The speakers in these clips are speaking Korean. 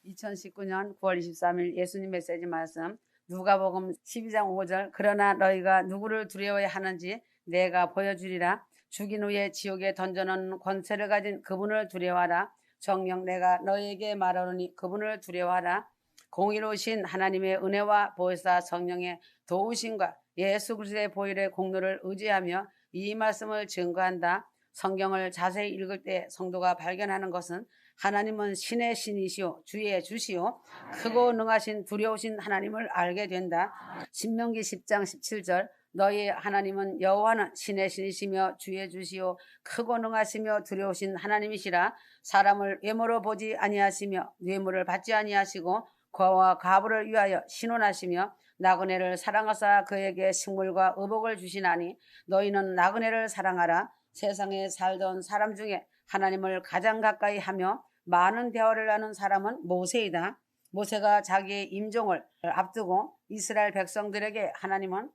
2019년 9월 23일 예수님 메시지 말씀 누가복음 12장 5절 그러나 너희가 누구를 두려워야 하는지 내가 보여주리라. 죽인 후에 지옥에 던져놓은 권세를 가진 그분을 두려워하라. 정녕 내가 너희에게 말하노니 그분을 두려워하라. 공의로우신 하나님의 은혜와 보혜사 성령의 도우심과 예수 그리스도의 보혈의 공로를 의지하며 이 말씀을 증거한다. 성경을 자세히 읽을 때 성도가 발견하는 것은 하나님은 신의 신이시오 주의 주시오 크고 능하신 두려우신 하나님을 알게 된다. 신명기 10장 17절 너희 하나님은 여호와는 신의 신이시며 주의 주시오 크고 능하시며 두려우신 하나님이시라. 사람을 외모로 보지 아니하시며 뇌물을 받지 아니하시고 과와 과부를 위하여 신원하시며 나그네를 사랑하사 그에게 식물과 의복을 주시나니 너희는 나그네를 사랑하라. 세상에 살던 사람 중에 하나님을 가장 가까이 하며 많은 대화를 하는 사람은 모세이다. 모세가 자기의 임종을 앞두고 이스라엘 백성들에게 하나님은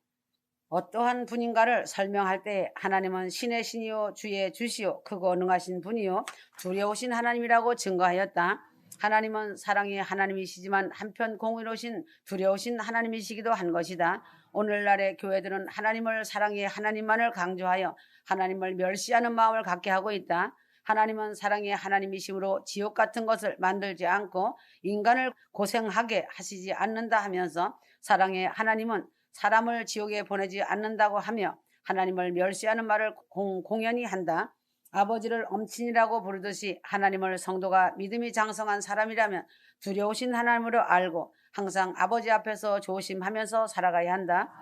어떠한 분인가를 설명할 때 하나님은 신의 신이요 주의 주시오 크고 능하신 분이요 두려우신 하나님이라고 증거하였다. 하나님은 사랑의 하나님이시지만 한편 공의로우신 두려우신 하나님이시기도 한 것이다. 오늘날의 교회들은 하나님을 사랑의 하나님만을 강조하여 하나님을 멸시하는 마음을 갖게 하고 있다. 하나님은 사랑의 하나님이시므로 지옥 같은 것을 만들지 않고 인간을 고생하게 하시지 않는다 하면서 사랑의 하나님은 사람을 지옥에 보내지 않는다고 하며 하나님을 멸시하는 말을 공연히 한다. 아버지를 엄친이라고 부르듯이 하나님을 성도가 믿음이 장성한 사람이라면 두려우신 하나님으로 알고 항상 아버지 앞에서 조심하면서 살아가야 한다.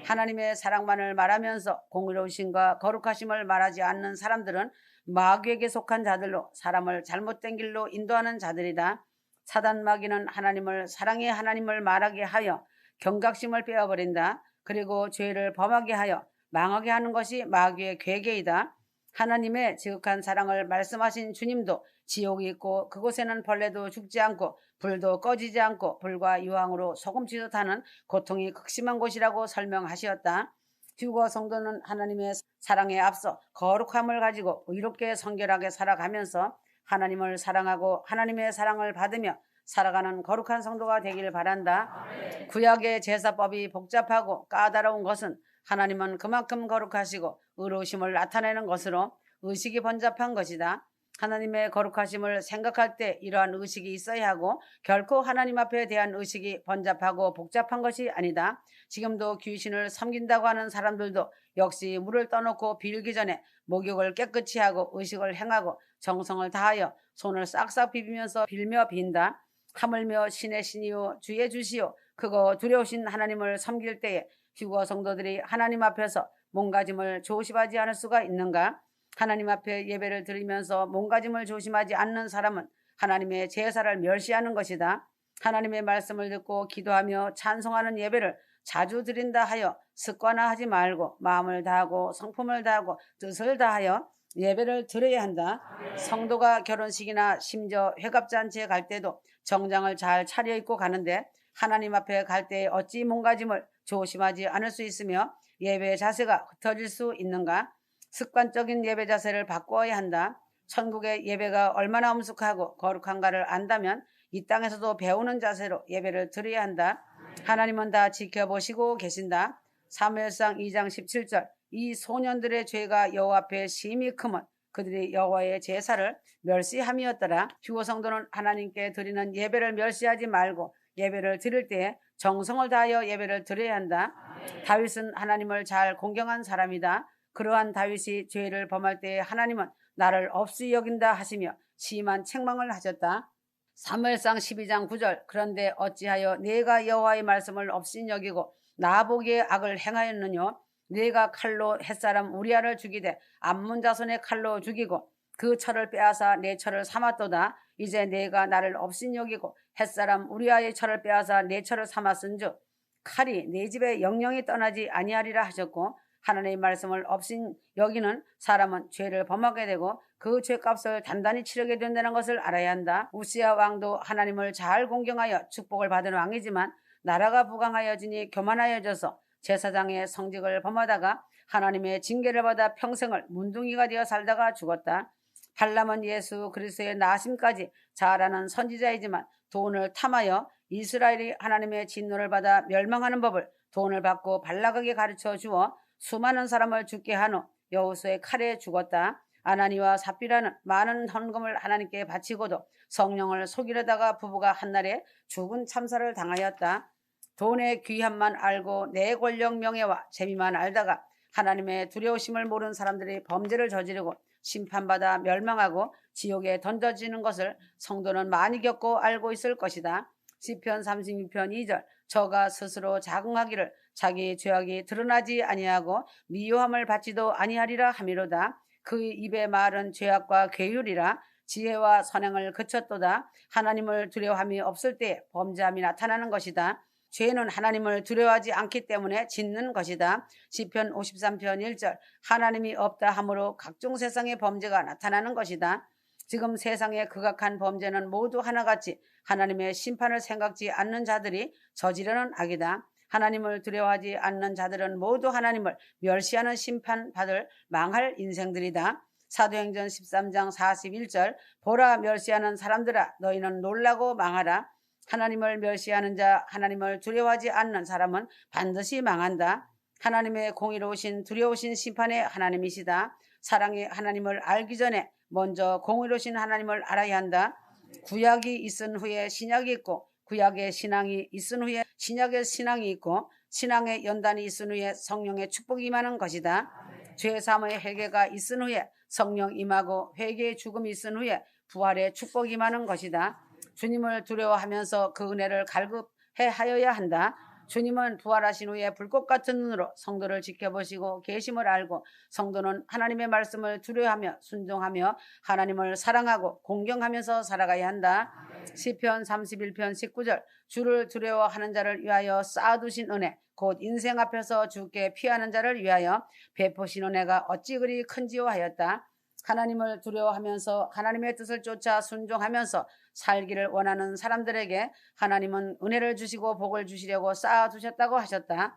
하나님의 사랑만을 말하면서 공의로우심과 거룩하심을 말하지 않는 사람들은 마귀에게 속한 자들로 사람을 잘못된 길로 인도하는 자들이다. 사단 마귀는 하나님을 사랑의 하나님을 말하게 하여 경각심을 빼어버린다. 그리고 죄를 범하게 하여 망하게 하는 것이 마귀의 계계이다. 하나님의 지극한 사랑을 말씀하신 주님도 지옥이 있고 그곳에는 벌레도 죽지 않고 불도 꺼지지 않고 불과 유황으로 소금치도 타는 고통이 극심한 곳이라고 설명하셨다. 휴거 성도는 하나님의 사랑에 앞서 거룩함을 가지고 의롭게 성결하게 살아가면서 하나님을 사랑하고 하나님의 사랑을 받으며 살아가는 거룩한 성도가 되길 바란다. 구약의 제사법이 복잡하고 까다로운 것은 하나님은 그만큼 거룩하시고 의로우심을 나타내는 것으로 의식이 번잡한 것이다. 하나님의 거룩하심을 생각할 때 이러한 의식이 있어야 하고 결코 하나님 앞에 대한 의식이 번잡하고 복잡한 것이 아니다. 지금도 귀신을 섬긴다고 하는 사람들도 역시 물을 떠놓고 빌기 전에 목욕을 깨끗이 하고 의식을 행하고 정성을 다하여 손을 싹싹 비비면서 빌며 빈다. 하물며 신의 신이요 주의 주시요 크고 두려우신 하나님을 섬길 때에 휴거 성도들이 하나님 앞에서 몸가짐을 조심하지 않을 수가 있는가? 하나님 앞에 예배를 드리면서 몸가짐을 조심하지 않는 사람은 하나님의 제사를 멸시하는 것이다. 하나님의 말씀을 듣고 기도하며 찬송하는 예배를 자주 드린다 하여 습관화하지 말고 마음을 다하고 성품을 다하고 뜻을 다하여 예배를 드려야 한다. 성도가 결혼식이나 심지어 회갑잔치에 갈 때도 정장을 잘 차려입고 가는데 하나님 앞에 갈 때 어찌 몸가짐을 조심하지 않을 수 있으며 예배 자세가 흩어질 수 있는가? 습관적인 예배 자세를 바꾸어야 한다. 천국의 예배가 얼마나 엄숙하고 거룩한가를 안다면 이 땅에서도 배우는 자세로 예배를 드려야 한다. 하나님은 다 지켜보시고 계신다. 사무엘상 2장 17절 이 소년들의 죄가 여호와 앞에 심히 크면 그들이 여호와의 제사를 멸시함이었더라. 휴거 성도는 하나님께 드리는 예배를 멸시하지 말고 예배를 드릴 때 정성을 다하여 예배를 드려야 한다. 다윗은 하나님을 잘 공경한 사람이다. 그러한 다윗이 죄를 범할 때 하나님은 나를 없이 여긴다 하시며 심한 책망을 하셨다. 사무엘상 12장 9절 그런데 어찌하여 내가 여호와의 말씀을 없이 여기고 나보기에 악을 행하였느냐? 내가 칼로 햇사람 우리아를 죽이되 암몬 자손의 칼로 죽이고 그 철을 빼앗아 내 철을 삼았도다. 이제 내가 나를 없인 여기고 햇사람 우리아의 철을 빼앗아 내 철을 삼았은즉 칼이 내 집에 영영이 떠나지 아니하리라 하셨고 하나님의 말씀을 없인 여기는 사람은 죄를 범하게 되고 그 죄값을 단단히 치르게 된다는 것을 알아야 한다. 우시야 왕도 하나님을 잘 공경하여 축복을 받은 왕이지만 나라가 부강하여지니 교만하여져서 제사장의 성직을 범하다가 하나님의 징계를 받아 평생을 문둥이가 되어 살다가 죽었다. 발람은 예수 그리스도의 나심까지 잘 아는 선지자이지만 돈을 탐하여 이스라엘이 하나님의 진노를 받아 멸망하는 법을 돈을 받고 발락에게 가르쳐 주어 수많은 사람을 죽게 한 후 여호수아의 칼에 죽었다. 아나니와 삽비라는 많은 헌금을 하나님께 바치고도 성령을 속이려다가 부부가 한날에 죽은 참사를 당하였다. 돈의 귀함만 알고 내 권력 명예와 재미만 알다가 하나님의 두려우심을 모르는 사람들이 범죄를 저지르고 심판받아 멸망하고 지옥에 던져지는 것을 성도는 많이 겪고 알고 있을 것이다. 시편 36편 2절 저가 스스로 자긍하기를 자기 죄악이 드러나지 아니하고 미워함을 받지도 아니하리라 하미로다. 그 입의 말은 죄악과 괴율이라. 지혜와 선행을 그쳤도다. 하나님을 두려워함이 없을 때 범죄함이 나타나는 것이다. 죄는 하나님을 두려워하지 않기 때문에 짓는 것이다. 시편 53편 1절 하나님이 없다 하므로 각종 세상의 범죄가 나타나는 것이다. 지금 세상의 극악한 범죄는 모두 하나같이 하나님의 심판을 생각지 않는 자들이 저지르는 악이다. 하나님을 두려워하지 않는 자들은 모두 하나님을 멸시하는 심판받을 망할 인생들이다. 사도행전 13장 41절 보라 멸시하는 사람들아 너희는 놀라고 망하라. 하나님을 멸시하는 자 하나님을 두려워하지 않는 사람은 반드시 망한다. 하나님의 공의로우신 두려우신 심판의 하나님이시다. 사랑의 하나님을 알기 전에 먼저 공의로우신 하나님을 알아야 한다. 구약이 있은 후에 신약이 있고 구약의 신앙이 있은 후에 신약의 신앙이 있고 신앙의 연단이 있은 후에 성령의 축복이 임하는 것이다. 죄사함의 회개가 있은 후에 성령 임하고 회개의 죽음이 있은 후에 부활의 축복이 임하는 것이다. 주님을 두려워하면서 그 은혜를 갈급해 하여야 한다. 주님은 부활하신 후에 불꽃 같은 눈으로 성도를 지켜보시고 계심을 알고 성도는 하나님의 말씀을 두려워하며 순종하며 하나님을 사랑하고 공경하면서 살아가야 한다. 시편 31편 19절 주를 두려워하는 자를 위하여 쌓아두신 은혜 곧 인생 앞에서 주께 피하는 자를 위하여 베푸신 은혜가 어찌 그리 큰지요 하였다. 하나님을 두려워하면서 하나님의 뜻을 쫓아 순종하면서 살기를 원하는 사람들에게 하나님은 은혜를 주시고 복을 주시려고 쌓아두셨다고 하셨다.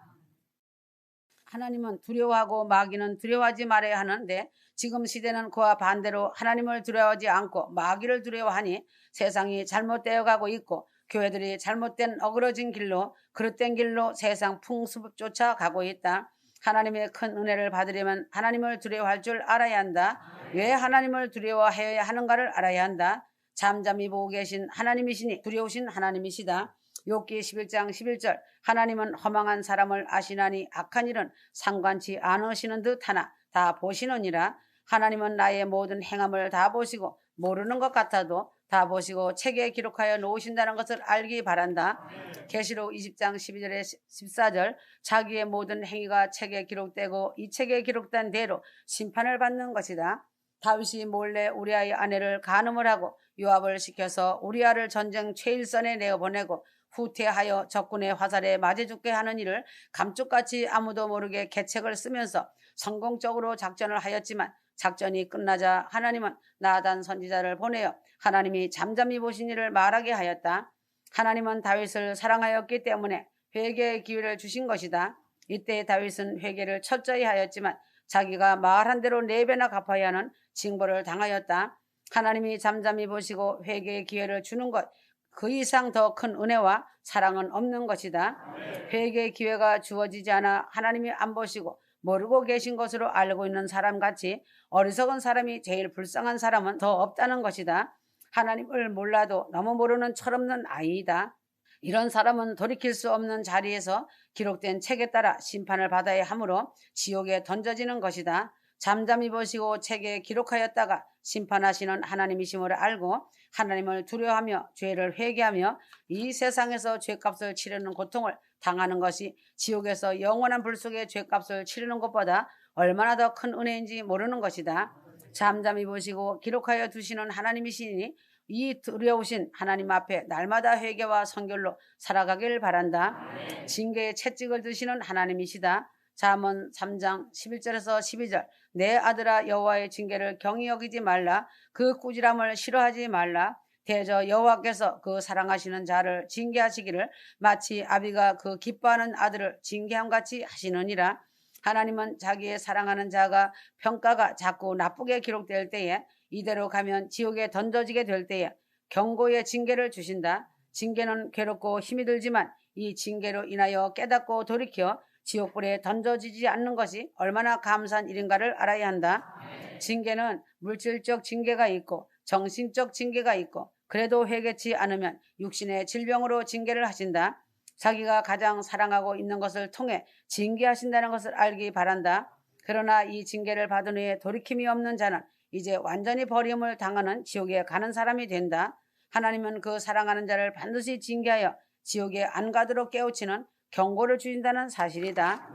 하나님은 두려워하고 마귀는 두려워하지 말아야 하는데 지금 시대는 그와 반대로 하나님을 두려워하지 않고 마귀를 두려워하니 세상이 잘못되어 가고 있고 교회들이 잘못된 어그러진 길로 그릇된 길로 세상 풍습 쫓아 가고 있다. 하나님의 큰 은혜를 받으려면 하나님을 두려워할 줄 알아야 한다. 왜 하나님을 두려워해야 하는가를 알아야 한다. 잠잠히 보고 계신 하나님이시니 두려우신 하나님이시다. 욥기 11장 11절 하나님은 허망한 사람을 아시나니 악한 일은 상관치 않으시는 듯하나 다 보시느니라. 하나님은 나의 모든 행함을 다 보시고 모르는 것 같아도 다 보시고 책에 기록하여 놓으신다는 것을 알기 바란다. 계시록 20장 12절에 14절 자기의 모든 행위가 책에 기록되고 이 책에 기록된 대로 심판을 받는 것이다. 다윗이 몰래 우리아의 아내를 간음을 하고 요압을 시켜서 우리아를 전쟁 최일선에 내어보내고 후퇴하여 적군의 화살에 맞아 죽게 하는 일을 감쪽같이 아무도 모르게 계책을 쓰면서 성공적으로 작전을 하였지만 작전이 끝나자 하나님은 나단 선지자를 보내어 하나님이 잠잠히 보신 일을 말하게 하였다. 하나님은 다윗을 사랑하였기 때문에 회개의 기회를 주신 것이다. 이때 다윗은 회개를 철저히 하였지만 자기가 말한 대로 4배나 갚아야 하는 징벌을 당하였다. 하나님이 잠잠히 보시고 회개의 기회를 주는 것, 그 이상 더 큰 은혜와 사랑은 없는 것이다. 회개의 기회가 주어지지 않아 하나님이 안 보시고 모르고 계신 것으로 알고 있는 사람같이 어리석은 사람이 제일 불쌍한 사람은 더 없다는 것이다. 하나님을 몰라도 너무 모르는 철없는 아이이다. 이런 사람은 돌이킬 수 없는 자리에서 기록된 책에 따라 심판을 받아야 하므로 지옥에 던져지는 것이다. 잠잠히 보시고 책에 기록하였다가 심판하시는 하나님이심을 알고 하나님을 두려워하며 죄를 회개하며 이 세상에서 죄값을 치르는 고통을 당하는 것이 지옥에서 영원한 불 속의 죄값을 치르는 것보다 얼마나 더 큰 은혜인지 모르는 것이다. 잠잠히 보시고 기록하여 두시는 하나님이시니 이 두려우신 하나님 앞에 날마다 회개와 성결로 살아가길 바란다. 징계의 채찍을 드시는 하나님이시다. 잠언 3장 11절에서 12절 내 아들아 여호와의 징계를 경히 여기지 말라. 그 꾸지람을 싫어하지 말라. 대저 여호와께서 그 사랑하시는 자를 징계하시기를 마치 아비가 그 기뻐하는 아들을 징계함같이 하시느니라. 하나님은 자기의 사랑하는 자가 평가가 자꾸 나쁘게 기록될 때에 이대로 가면 지옥에 던져지게 될 때에 경고의 징계를 주신다. 징계는 괴롭고 힘이 들지만 이 징계로 인하여 깨닫고 돌이켜 지옥불에 던져지지 않는 것이 얼마나 감사한 일인가를 알아야 한다. 징계는 물질적 징계가 있고 정신적 징계가 있고 그래도 회개치 않으면 육신의 질병으로 징계를 하신다. 자기가 가장 사랑하고 있는 것을 통해 징계하신다는 것을 알기 바란다. 그러나 이 징계를 받은 후에 돌이킴이 없는 자는 이제 완전히 버림을 당하는 지옥에 가는 사람이 된다. 하나님은 그 사랑하는 자를 반드시 징계하여 지옥에 안 가도록 깨우치는 경고를 주신다는 사실이다.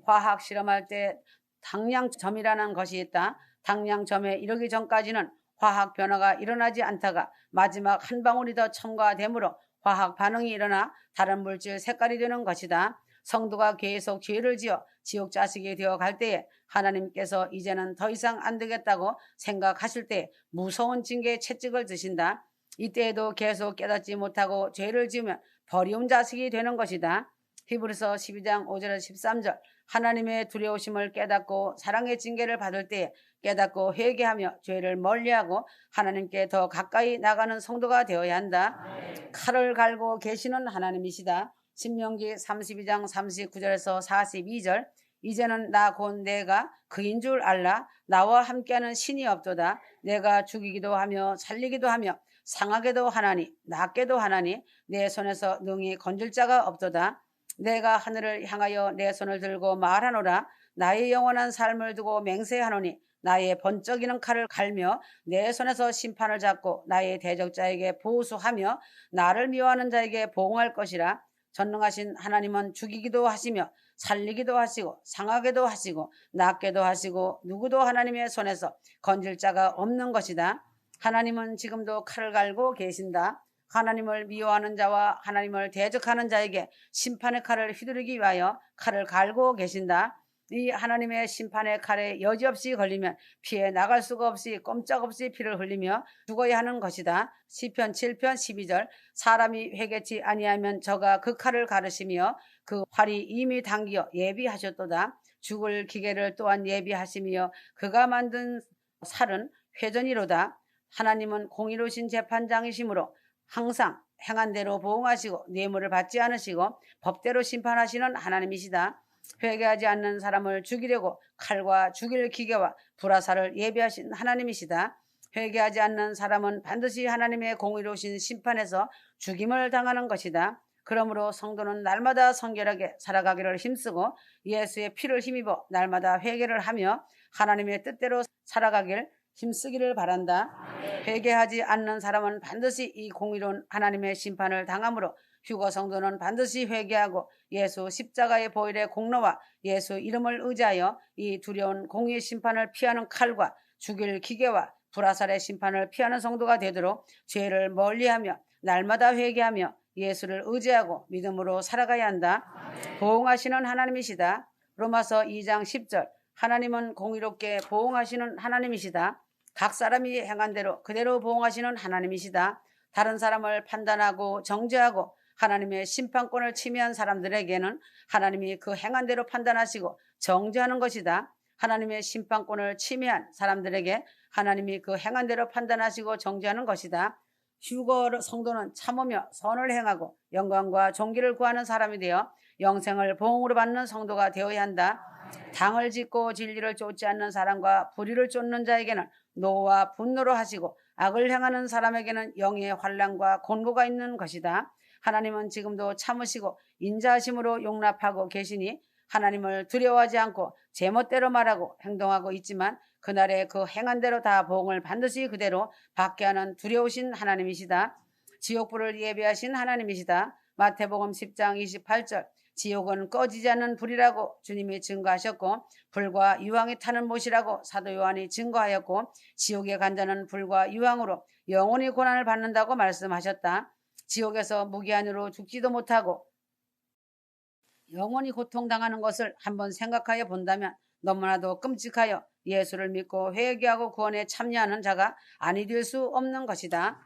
화학 실험할 때 당량점이라는 것이 있다. 당량점에 이르기 전까지는 화학 변화가 일어나지 않다가 마지막 한 방울이 더 첨가되므로 화학 반응이 일어나 다른 물질 색깔이 되는 것이다. 성도가 계속 죄를 지어 지옥 자식이 되어 갈 때에 하나님께서 이제는 더 이상 안 되겠다고 생각하실 때 무서운 징계의 채찍을 드신다. 이때에도 계속 깨닫지 못하고 죄를 지으면 버리운 자식이 되는 것이다. 히브리서 12장 5절에서 13절 하나님의 두려우심을 깨닫고 사랑의 징계를 받을 때에 깨닫고 회개하며 죄를 멀리하고 하나님께 더 가까이 나가는 성도가 되어야 한다. 칼을 갈고 계시는 하나님이시다. 신명기 32장 39절에서 42절 이제는 나 곧 내가 그인 줄 알라. 나와 함께하는 신이 없도다. 내가 죽이기도 하며 살리기도 하며 상하게도 하나니 낫게도 하나니 내 손에서 능히 건질 자가 없도다. 내가 하늘을 향하여 내 손을 들고 말하노라. 나의 영원한 삶을 두고 맹세하노니 나의 번쩍이는 칼을 갈며 내 손에서 심판을 잡고 나의 대적자에게 보수하며 나를 미워하는 자에게 보응할 것이라. 전능하신 하나님은 죽이기도 하시며 살리기도 하시고 상하게도 하시고 낫게도 하시고 누구도 하나님의 손에서 건질 자가 없는 것이다. 하나님은 지금도 칼을 갈고 계신다. 하나님을 미워하는 자와 하나님을 대적하는 자에게 심판의 칼을 휘두르기 위하여 칼을 갈고 계신다. 이 하나님의 심판의 칼에 여지없이 걸리면 피해 나갈 수가 없이 꼼짝없이 피를 흘리며 죽어야 하는 것이다. 시편 7편 12절 사람이 회개치 아니하면 저가 그 칼을 가르시며 그 활이 이미 당기어 예비하셨도다. 죽을 기계를 또한 예비하시며 그가 만든 살은 회전이로다. 하나님은 공의로우신 재판장이시므로 항상 행한 대로 보응하시고 뇌물을 받지 않으시고 법대로 심판하시는 하나님이시다. 회개하지 않는 사람을 죽이려고 칼과 죽일 기계와 불화살을 예비하신 하나님이시다. 회개하지 않는 사람은 반드시 하나님의 공의로우신 심판에서 죽임을 당하는 것이다. 그러므로 성도는 날마다 성결하게 살아가기를 힘쓰고 예수의 피를 힘입어 날마다 회개를 하며 하나님의 뜻대로 살아가길 힘쓰기를 바란다. 회개하지 않는 사람은 반드시 이 공의로운 하나님의 심판을 당하므로 휴거 성도는 반드시 회개하고 예수 십자가의 보혈의 공로와 예수 이름을 의지하여 이 두려운 공의의 심판을 피하는 칼과 죽일 기계와 불화살의 심판을 피하는 성도가 되도록 죄를 멀리하며 날마다 회개하며 예수를 의지하고 믿음으로 살아가야 한다. 보응하시는 하나님이시다. 로마서 2장 10절 하나님은 공의롭게 보응하시는 하나님이시다. 각 사람이 행한 대로 그대로 보응하시는 하나님이시다. 다른 사람을 판단하고 정죄하고 하나님의 심판권을 침해한 사람들에게는 하나님이 그 행한 대로 판단하시고 정죄하는 것이다. 하나님의 심판권을 침해한 사람들에게 하나님이 그 행한 대로 판단하시고 정죄하는 것이다. 휴거 성도는 참으며 선을 행하고 영광과 존귀를 구하는 사람이 되어 영생을 보응으로 받는 성도가 되어야 한다. 당을 짓고 진리를 쫓지 않는 사람과 불의를 쫓는 자에게는 노와 분노로 하시고 악을 행하는 사람에게는 영의 환난과 곤고가 있는 것이다. 하나님은 지금도 참으시고 인자하심으로 용납하고 계시니 하나님을 두려워하지 않고 제멋대로 말하고 행동하고 있지만 그날에 그 행한 대로 다 보응을 반드시 그대로 받게 하는 두려우신 하나님이시다. 지옥불을 예비하신 하나님이시다. 마태복음 10장 28절 지옥은 꺼지지 않는 불이라고 주님이 증거하셨고 불과 유황이 타는 못이라고 사도 요한이 증거하였고 지옥에 간 자는 불과 유황으로 영원히 고난을 받는다고 말씀하셨다. 지옥에서 무기한으로 죽지도 못하고 영원히 고통당하는 것을 한번 생각하여 본다면 너무나도 끔찍하여 예수를 믿고 회개하고 구원에 참여하는 자가 아니 될 수 없는 것이다.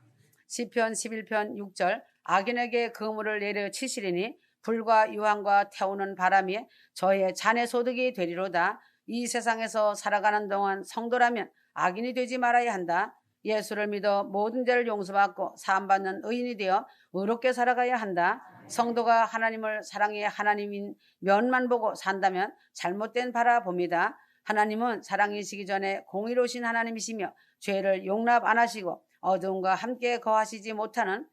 시편 11편 6절 악인에게 그물을 내려 치시리니 불과 유황과 태우는 바람이 저의 잔의 소득이 되리로다. 이 세상에서 살아가는 동안 성도라면 악인이 되지 말아야 한다. 예수를 믿어 모든 죄를 용서받고 사함받는 의인이 되어 의롭게 살아가야 한다. 성도가 하나님을 사랑해 하나님인 면만 보고 산다면 잘못된 바라봅니다. 하나님은 사랑이시기 전에 공의로우신 하나님이시며 죄를 용납 안 하시고 어두움과 함께 거하시지 못하는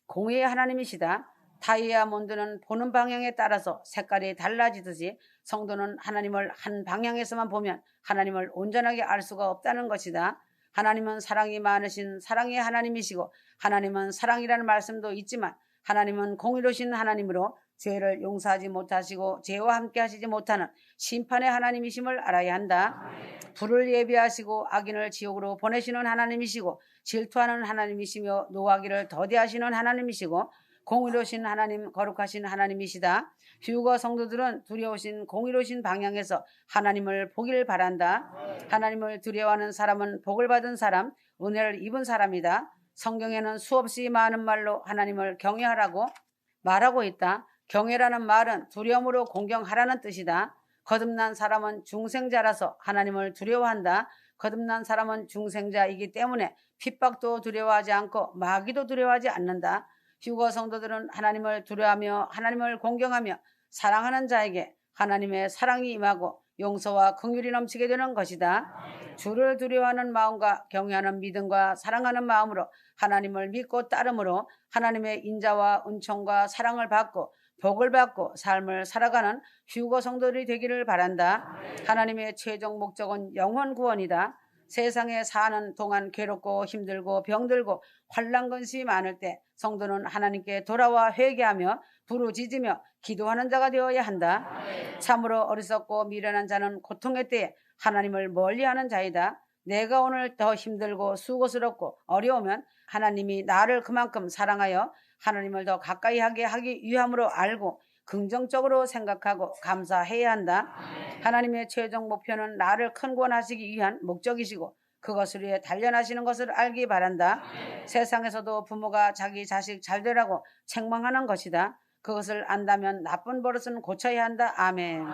공의의 하나님이시다. 다이아몬드는 보는 방향에 따라서 색깔이 달라지듯이 성도는 하나님을 한 방향에서만 보면 하나님을 온전하게 알 수가 없다는 것이다. 하나님은 사랑이 많으신 사랑의 하나님이시고 하나님은 사랑이라는 말씀도 있지만 하나님은 공의로우신 하나님으로 죄를 용서하지 못하시고 죄와 함께 하시지 못하는 심판의 하나님이심을 알아야 한다. 불을 예비하시고 악인을 지옥으로 보내시는 하나님이시고 질투하는 하나님이시며 노하기를 더디하시는 하나님이시고 공의로우신 하나님, 거룩하신 하나님이시다. 휴거 성도들은 두려우신 공의로우신 방향에서 하나님을 보길 바란다. 하나님을 두려워하는 사람은 복을 받은 사람, 은혜를 입은 사람이다. 성경에는 수없이 많은 말로 하나님을 경외하라고 말하고 있다. 경외라는 말은 두려움으로 공경하라는 뜻이다. 거듭난 사람은 중생자라서 하나님을 두려워한다. 거듭난 사람은 중생자이기 때문에 핍박도 두려워하지 않고 마귀도 두려워하지 않는다. 휴거 성도들은 하나님을 두려워하며 하나님을 공경하며 사랑하는 자에게 하나님의 사랑이 임하고 용서와 긍휼이 넘치게 되는 것이다. 주를 두려워하는 마음과 경외하는 믿음과 사랑하는 마음으로 하나님을 믿고 따름으로 하나님의 인자와 은총과 사랑을 받고 복을 받고 삶을 살아가는 휴거 성도들이 되기를 바란다. 하나님의 최종 목적은 영혼 구원이다. 세상에 사는 동안 괴롭고 힘들고 병들고 환난건시 많을 때 성도는 하나님께 돌아와 회개하며 부르짖으며 기도하는 자가 되어야 한다. 참으로 어리석고 미련한 자는 고통의 때에 하나님을 멀리하는 자이다. 내가 오늘 더 힘들고 수고스럽고 어려우면 하나님이 나를 그만큼 사랑하여 하나님을 더 가까이 하게 하기 위함으로 알고 긍정적으로 생각하고 감사해야 한다. 하나님의 최종 목표는 나를 큰 구원하시기 위한 목적이시고 그것을 위해 단련하시는 것을 알기 바란다. 세상에서도 부모가 자기 자식 잘 되라고 책망하는 것이다. 그것을 안다면 나쁜 버릇은 고쳐야 한다. 아멘.